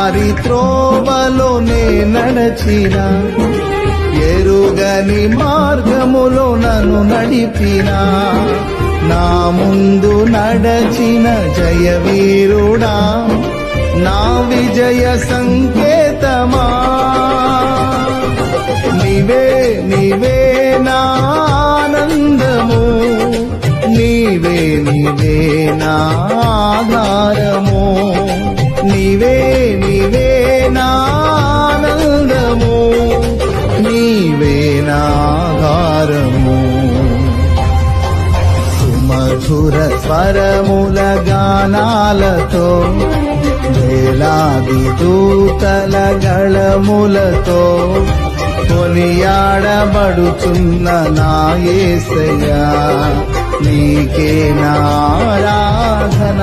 వారి త్రోవలో నే నడచిన, ఎరుగని మార్గములో నన్ను నడిపిన, నా ముందు నడచిన జయవీరుడా, నా విజయ సంకేతమా. నీవే నీవే నా ఆనందము, నీవే నీవే నా ఆధారము, నీవే నీవే నా ఆనందము, నీవే నా ఆధారము. సుమధుర స్వరముల గానాలతో, వేలాది దూతల గళములతో కొనియాడబడుచున్న నా యేసయ్యా, నీకే నా ఆరాధన.